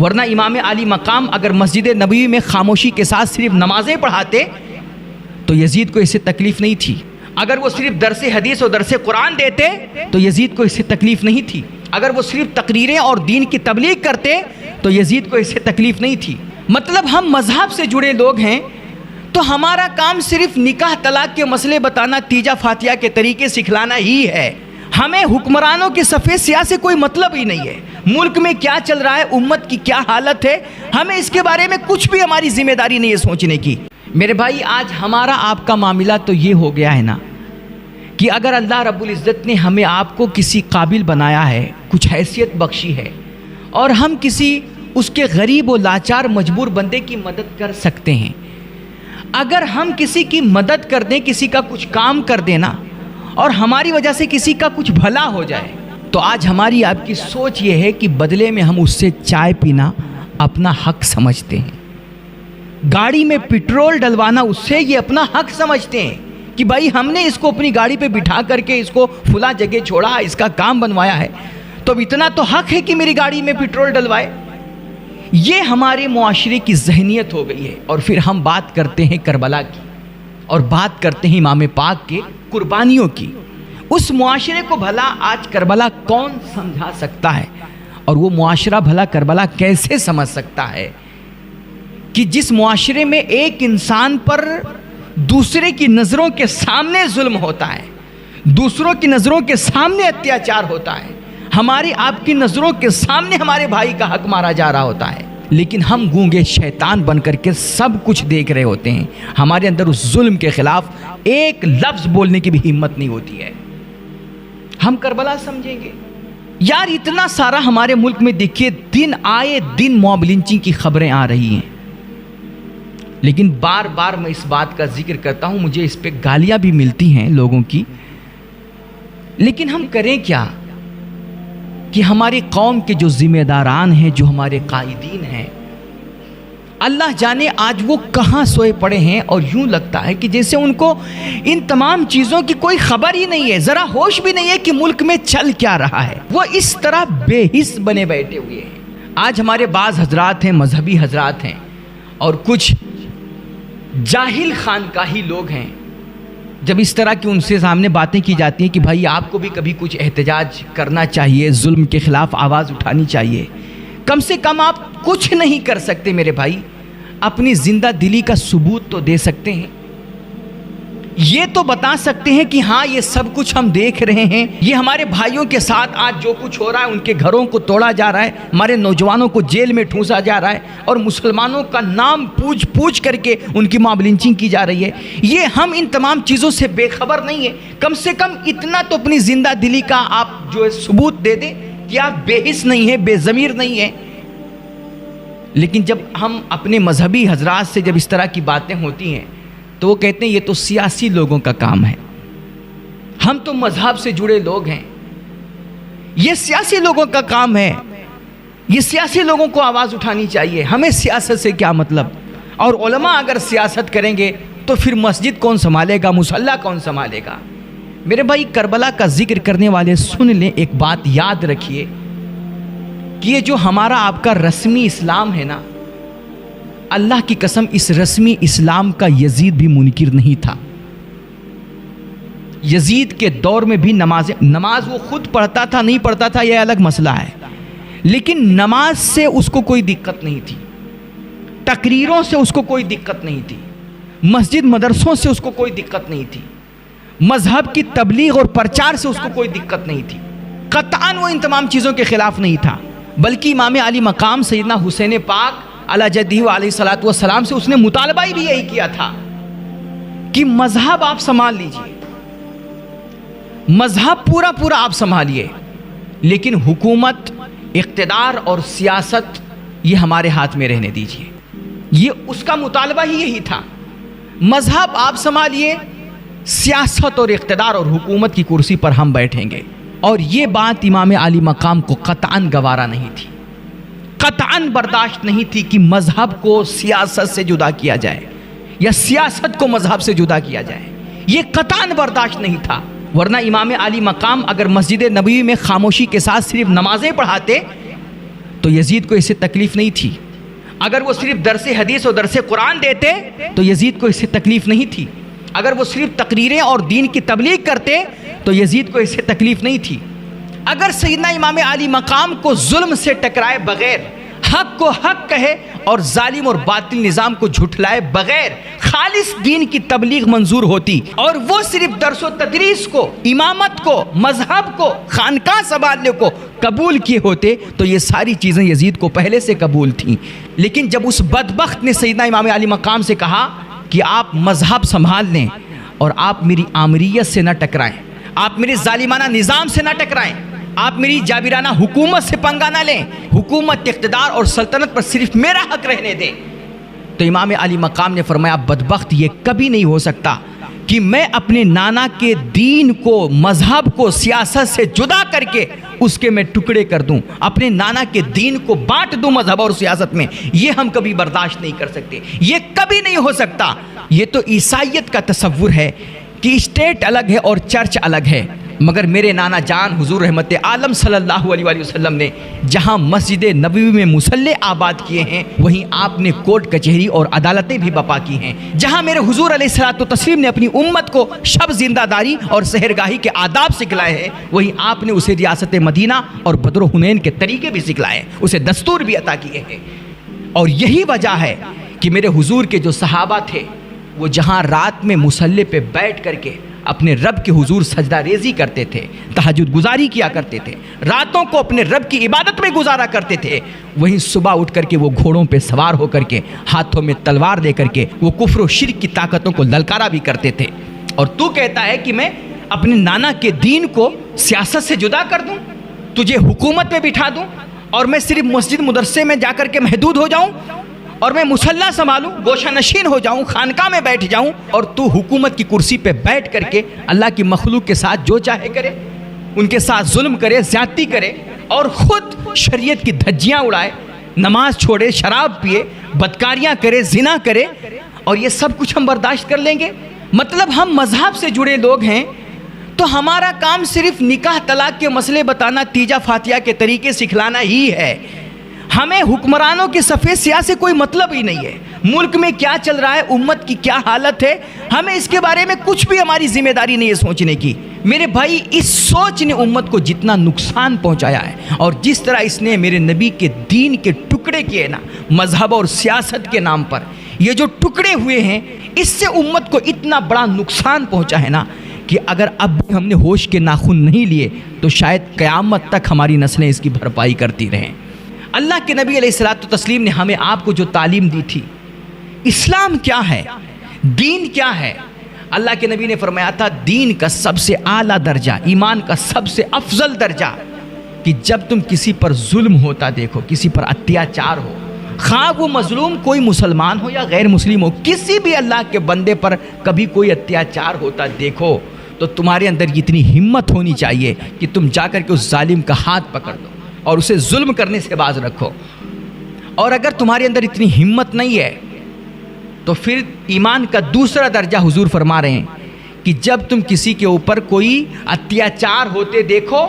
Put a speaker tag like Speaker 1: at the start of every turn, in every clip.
Speaker 1: ورنہ امام علی مقام اگر مسجد نبوی میں خاموشی کے ساتھ صرف نمازیں پڑھاتے تو یزید کو اس سے تکلیف نہیں تھی. اگر وہ صرف درس حدیث اور درس قرآن دیتے تو یزید کو اس سے تکلیف نہیں تھی. اگر وہ صرف تقریریں اور دین کی تبلیغ کرتے تو یزید کو اس سے تکلیف نہیں تھی. مطلب ہم مذہب سے جڑے لوگ ہیں تو ہمارا کام صرف نکاح طلاق کے مسئلے بتانا، تیجا فاتحہ کے طریقے سکھلانا ہی ہے. ہمیں حکمرانوں کے سفید سیاہ سے کوئی مطلب ہی نہیں ہے. ملک میں کیا چل رہا ہے، امت کی کیا حالت ہے، ہمیں اس کے بارے میں کچھ بھی ہماری ذمہ داری نہیں ہے سوچنے کی. میرے بھائی آج ہمارا آپ کا معاملہ تو یہ ہو گیا ہے نا کہ اگر اللہ رب العزت نے ہمیں آپ کو کسی قابل بنایا ہے، کچھ حیثیت بخشی ہے، اور ہم کسی اس کے غریب و لاچار مجبور بندے کی مدد کر سکتے ہیں، اگر ہم کسی کی مدد کر دیں، کسی کا کچھ کام کر دینا اور ہماری وجہ سے کسی کا کچھ بھلا ہو جائے، تو آج ہماری آپ کی سوچ یہ ہے کہ بدلے میں ہم اس سے چائے پینا اپنا حق سمجھتے ہیں. گاڑی میں پٹرول ڈلوانا اس سے یہ اپنا حق سمجھتے ہیں کہ بھائی ہم نے اس کو اپنی گاڑی پہ بٹھا کر کے اس کو فلاں جگہ چھوڑا، اس کا کام بنوایا ہے، تو اتنا تو حق ہے کہ میری گاڑی میں پٹرول ڈلوائے. یہ ہمارے معاشرے کی ذہنیت ہو گئی ہے. اور پھر ہم بات کرتے ہیں کربلا کی اور بات کرتے ہیں امام پاک کے قربانیوں کی. اس معاشرے کو بھلا آج کربلا کون سمجھا سکتا ہے، اور وہ معاشرہ بھلا کربلا کیسے سمجھ سکتا ہے کہ جس معاشرے میں ایک انسان پر دوسرے کی نظروں کے سامنے ظلم ہوتا ہے، دوسروں کی نظروں کے سامنے اتیاچار ہوتا ہے، ہماری آپ کی نظروں کے سامنے ہمارے بھائی کا حق مارا جا رہا ہوتا ہے، لیکن ہم گونگے شیطان بن کر کے سب کچھ دیکھ رہے ہوتے ہیں. ہمارے اندر اس ظلم کے خلاف ایک لفظ بولنے کی بھی ہمت نہیں ہوتی ہے. ہم کربلا سمجھیں گے یار؟ اتنا سارا ہمارے ملک میں دیکھیے دن آئے دن موب لنچنگ کی خبریں آ رہی ہیں، لیکن بار بار میں اس بات کا ذکر کرتا ہوں، مجھے اس پہ گالیاں بھی ملتی ہیں لوگوں کی، لیکن ہم کریں کیا کہ ہماری قوم کے جو ذمہ داران ہیں، جو ہمارے قائدین ہیں، اللہ جانے آج وہ کہاں سوئے پڑے ہیں، اور یوں لگتا ہے کہ جیسے ان کو ان تمام چیزوں کی کوئی خبر ہی نہیں ہے، ذرا ہوش بھی نہیں ہے کہ ملک میں چل کیا رہا ہے. وہ اس طرح بے حس بنے بیٹھے ہوئے ہیں. آج ہمارے بعض حضرات ہیں، مذہبی حضرات ہیں، اور کچھ جاہل خانقاہی لوگ ہیں، جب اس طرح کی ان سے سامنے باتیں کی جاتی ہیں کہ بھائی آپ کو بھی کبھی کچھ احتجاج کرنا چاہیے، ظلم کے خلاف آواز اٹھانی چاہیے، کم سے کم آپ کچھ نہیں کر سکتے میرے بھائی، اپنی زندہ دلی کا ثبوت تو دے سکتے ہیں، یہ تو بتا سکتے ہیں کہ ہاں یہ سب کچھ ہم دیکھ رہے ہیں، یہ ہمارے بھائیوں کے ساتھ آج جو کچھ ہو رہا ہے، ان کے گھروں کو توڑا جا رہا ہے، ہمارے نوجوانوں کو جیل میں ٹھونسا جا رہا ہے، اور مسلمانوں کا نام پوچھ کر کے ان کی موب لنچنگ کی جا رہی ہے، یہ ہم ان تمام چیزوں سے بے خبر نہیں ہیں. کم سے کم اتنا تو اپنی زندہ دلی کا آپ جو ہے ثبوت دے دیں کہ آپ بے حس نہیں ہیں، بے ضمیر نہیں ہیں. لیکن جب ہم اپنے مذہبی حضرات سے جب اس طرح کی باتیں ہوتی ہیں تو وہ کہتے ہیں یہ تو سیاسی لوگوں کا کام ہے، ہم تو مذہب سے جڑے لوگ ہیں، یہ سیاسی لوگوں کا کام ہے، یہ سیاسی لوگوں کو آواز اٹھانی چاہیے، ہمیں سیاست سے کیا مطلب. اور علماء اگر سیاست کریں گے تو پھر مسجد کون سنبھالے گا، مصلی کون سنبھالے گا. میرے بھائی کربلا کا ذکر کرنے والے سن لیں، ایک بات یاد رکھیے کہ یہ جو ہمارا آپ کا رسمی اسلام ہے نا، اللہ کی قسم اس رسمی اسلام کا یزید بھی منکر نہیں تھا. یزید کے دور میں بھی نماز وہ خود پڑھتا تھا نہیں پڑھتا تھا یہ الگ مسئلہ ہے، لیکن نماز سے اس کو کوئی دقت نہیں تھی، تقریروں سے اس کو کوئی دقت نہیں تھی، مسجد مدرسوں سے اس کو کوئی دقت نہیں تھی، مذہب کی تبلیغ اور پرچار سے اس کو کوئی دقت نہیں تھی. قطعاً وہ ان تمام چیزوں کے خلاف نہیں تھا، بلکہ امام علی مقام سیدنا حسین پاک علی جدہ علیہ الصلوۃ والسلام سے اس نے مطالبہ بھی یہی کیا تھا کہ مذہب آپ سنبھال لیجئے، مذہب پورا آپ سنبھالیے، لیکن حکومت، اقتدار اور سیاست یہ ہمارے ہاتھ میں رہنے دیجئے. یہ اس کا مطالبہ ہی یہی تھا، مذہب آپ سنبھالیے، سیاست اور اقتدار اور حکومت کی کرسی پر ہم بیٹھیں گے. اور یہ بات امام علی مقام کو قطعاً گوارا نہیں تھی، قطعاً برداشت نہیں تھی کہ مذہب کو سیاست سے جدا کیا جائے یا سیاست کو مذہب سے جدا کیا جائے، یہ قطعاً برداشت نہیں تھا. ورنہ امام علی مقام اگر مسجد نبوی میں خاموشی کے ساتھ صرف نمازیں پڑھاتے تو یزید کو اس سے تکلیف نہیں تھی. اگر وہ صرف درس حدیث اور درس قرآن دیتے تو یزید کو اس سے تکلیف نہیں تھی. اگر وہ صرف تقریریں اور دین کی تبلیغ کرتے تو یزید کو اس سے تکلیف نہیں تھی. اگر سیدنا امام علی مقام کو ظلم سے ٹکرائے بغیر، حق کو حق کہے اور ظالم اور باطل نظام کو جھٹلائے بغیر خالص دین کی تبلیغ منظور ہوتی، اور وہ صرف درس و تدریس کو، امامت کو، مذہب کو، خانقاہ سنبھالنے کو قبول کیے ہوتے تو یہ ساری چیزیں یزید کو پہلے سے قبول تھیں. لیکن جب اس بدبخت نے سیدنا امام علی مقام سے کہا کہ آپ مذہب سنبھال لیں اور آپ میری آمریت سے نہ ٹکرائیں، آپ میرے ظالمانہ نظام سے نہ ٹکرائیں، آپ میری جابرانہ حکومت سے پنگا نہ لیں، حکومت، اقتدار اور سلطنت پر صرف میرا حق رہنے دیں، تو امام علی مقام نے فرمایا بدبخت یہ کبھی نہیں ہو سکتا کہ میں اپنے نانا کے دین کو، مذہب کو سیاست سے جدا کر کے اس کے میں ٹکڑے کر دوں، اپنے نانا کے دین کو بانٹ دوں مذہب اور سیاست میں. یہ ہم کبھی برداشت نہیں کر سکتے، یہ کبھی نہیں ہو سکتا. یہ تو عیسائیت کا تصور ہے کہ اسٹیٹ الگ ہے اور چرچ الگ ہے، مگر میرے نانا جان حضور رحمت عالم صلی اللہ علیہ وآلہ وسلم نے جہاں مسجد نبوی میں مصلی آباد کیے ہیں، وہیں آپ نے کورٹ کچہری اور عدالتیں بھی برپا کی ہیں. جہاں میرے حضور علیہ الصلوۃ والتسلیم نے اپنی امت کو شب زندہ داری اور سحرگاہی کے آداب سکھلائے ہیں، وہیں آپ نے اسے ریاست مدینہ اور بدر و حنین کے طریقے بھی سکھلائے، اسے دستور بھی عطا کیے ہیں. اور یہی وجہ ہے کہ میرے حضور کے جو صحابہ تھے وہ جہاں رات میں مصلی پہ بیٹھ کر کے اپنے رب کے حضور سجدہ ریزی کرتے تھے، تہجد گزاری کیا کرتے تھے، راتوں کو اپنے رب کی عبادت میں گزارا کرتے تھے، وہیں صبح اٹھ کر کے وہ گھوڑوں پہ سوار ہو کر کے ہاتھوں میں تلوار لے کر کے وہ کفر و شرک کی طاقتوں کو للکارا بھی کرتے تھے. اور تو کہتا ہے کہ میں اپنے نانا کے دین کو سیاست سے جدا کر دوں، تجھے حکومت میں بٹھا دوں اور میں صرف مسجد مدرسے میں جا کر کے محدود ہو جاؤں اور میں مصلی سنبھالوں، گوشہ نشین ہو جاؤں، خانقاہ میں بیٹھ جاؤں، اور تو حکومت کی کرسی پہ بیٹھ کر کے اللہ کی مخلوق کے ساتھ جو چاہے کرے، ان کے ساتھ ظلم کرے، زیادتی کرے اور خود شریعت کی دھجیاں اڑائے، نماز چھوڑے، شراب پیے، بدکاریاں کرے، زنا کرے، اور یہ سب کچھ ہم برداشت کر لیں گے؟ مطلب ہم مذہب سے جڑے لوگ ہیں تو ہمارا کام صرف نکاح طلاق کے مسئلے بتانا، تیجا فاتحہ کے طریقے سکھلانا ہی ہے. ہمیں حکمرانوں کے صفحے سیاہ سے کوئی مطلب ہی نہیں ہے. ملک میں کیا چل رہا ہے، امت کی کیا حالت ہے، ہمیں اس کے بارے میں کچھ بھی ہماری ذمہ داری نہیں ہے سوچنے کی. میرے بھائی، اس سوچ نے امت کو جتنا نقصان پہنچایا ہے اور جس طرح اس نے میرے نبی کے دین کے ٹکڑے کیے نا مذہب اور سیاست کے نام پر، یہ جو ٹکڑے ہوئے ہیں، اس سے امت کو اتنا بڑا نقصان پہنچا ہے نا کہ اگر اب بھی ہم نے ہوش کے ناخن نہیں لیے تو شاید قیامت تک ہماری نسلیں اس کی بھرپائی کرتی رہیں. اللہ کے نبی علیہ الصلوۃ والتسلیم نے ہمیں آپ کو جو تعلیم دی تھی، اسلام کیا ہے، دین کیا ہے، اللہ کے نبی نے فرمایا تھا دین کا سب سے اعلیٰ درجہ، ایمان کا سب سے افضل درجہ کہ جب تم کسی پر ظلم ہوتا دیکھو، کسی پر اتیاچار ہو، خواہ وہ مظلوم کوئی مسلمان ہو یا غیر مسلم ہو، کسی بھی اللہ کے بندے پر کبھی کوئی اتیاچار ہوتا دیکھو تو تمہارے اندر اتنی ہمت ہونی چاہیے کہ تم جا کر کے اس ظالم کا ہاتھ پکڑ دو اور اسے ظلم کرنے سے باز رکھو. اور اگر تمہارے اندر اتنی ہمت نہیں ہے تو پھر ایمان کا دوسرا درجہ حضور فرما رہے ہیں کہ جب تم کسی کے اوپر کوئی اتیاچار ہوتے دیکھو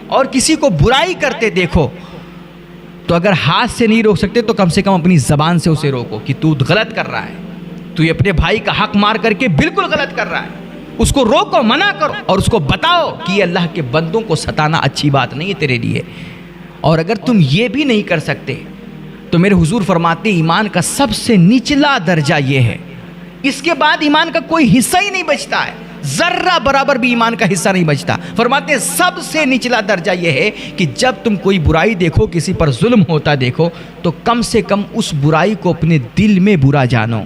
Speaker 1: اور کسی کو برائی کرتے دیکھو تو اگر ہاتھ سے نہیں روک سکتے تو کم سے کم اپنی زبان سے اسے روکو کہ تو غلط کر رہا ہے، تو یہ اپنے بھائی کا حق مار کر کے بالکل غلط کر رہا ہے. اس کو روکو، منع کرو اور اس کو بتاؤ کہ یہ اللہ کے بندوں کو ستانا اچھی بات نہیں ہے تیرے لیے. اور اگر تم یہ بھی نہیں کر سکتے تو میرے حضور فرماتے ایمان کا سب سے نچلا درجہ یہ ہے، اس کے بعد ایمان کا کوئی حصہ ہی نہیں بچتا ہے، ذرہ برابر بھی ایمان کا حصہ نہیں بچتا. فرماتے سب سے نچلا درجہ یہ ہے کہ جب تم کوئی برائی دیکھو، کسی پر ظلم ہوتا دیکھو تو کم سے کم اس برائی کو اپنے دل میں برا جانو،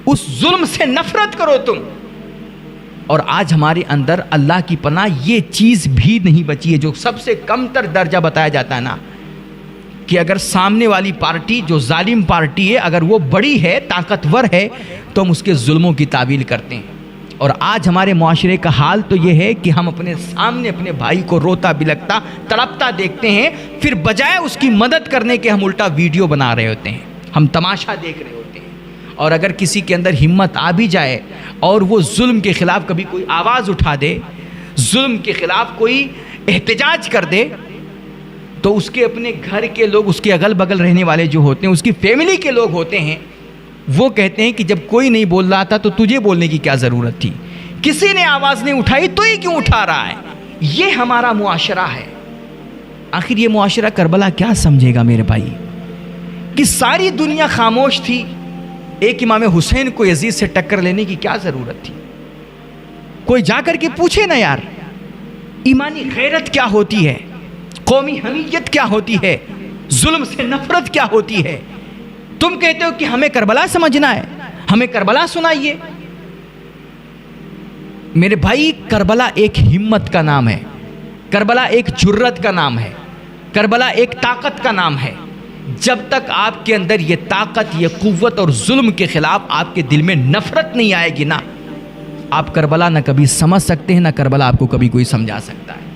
Speaker 1: اس ظلم سے نفرت کرو تم. اور آج ہمارے اندر اللہ کی پناہ یہ چیز بھی نہیں بچی ہے جو سب سے کم تر درجہ بتایا جاتا ہے نا، کہ اگر سامنے والی پارٹی جو ظالم پارٹی ہے اگر وہ بڑی ہے، طاقتور ہے، تو ہم اس کے ظلموں کی تعویل کرتے ہیں. اور آج ہمارے معاشرے کا حال تو یہ ہے کہ ہم اپنے سامنے اپنے بھائی کو روتا بلکتا تڑپتا دیکھتے ہیں، پھر بجائے اس کی مدد کرنے کے ہم الٹا ویڈیو بنا رہے ہوتے ہیں، ہم تماشا دیکھ رہے ہوتے ہیں. اور اگر کسی کے اندر ہمت آ بھی جائے اور وہ ظلم کے خلاف کبھی کوئی آواز اٹھا دے، ظلم کے خلاف کوئی احتجاج کر دے، تو اس کے اپنے گھر کے لوگ، اس کے اگل بغل رہنے والے جو ہوتے ہیں، اس کی فیملی کے لوگ ہوتے ہیں، وہ کہتے ہیں کہ جب کوئی نہیں بول رہا تھا تو تجھے بولنے کی کیا ضرورت تھی؟ کسی نے آواز نہیں اٹھائی تو یہ کیوں اٹھا رہا ہے؟ یہ ہمارا معاشرہ ہے۔ آخر یہ معاشرہ کربلا کیا سمجھے گا میرے بھائی؟ کہ ساری دنیا خاموش تھی، ایک امام حسین کو یزید سے ٹکر لینے کی کیا ضرورت تھی؟ کوئی جا کر کے پوچھے نا یار، ایمانی غیرت کیا ہوتی ہے، قومی حمیت کیا ہوتی ہے، ظلم سے نفرت کیا ہوتی ہے؟ تم کہتے ہو کہ ہمیں کربلا سمجھنا ہے، ہمیں کربلا سنائیے۔ میرے بھائی، کربلا ایک ہمت کا نام ہے، کربلا ایک جرت کا نام ہے، کربلا ایک طاقت کا نام ہے۔ جب تک آپ کے اندر یہ طاقت، یہ قوت اور ظلم کے خلاف آپ کے دل میں نفرت نہیں آئے گی نا، آپ کربلا نہ کبھی سمجھ سکتے ہیں، نہ کربلا آپ کو کبھی کوئی سمجھا سکتا ہے۔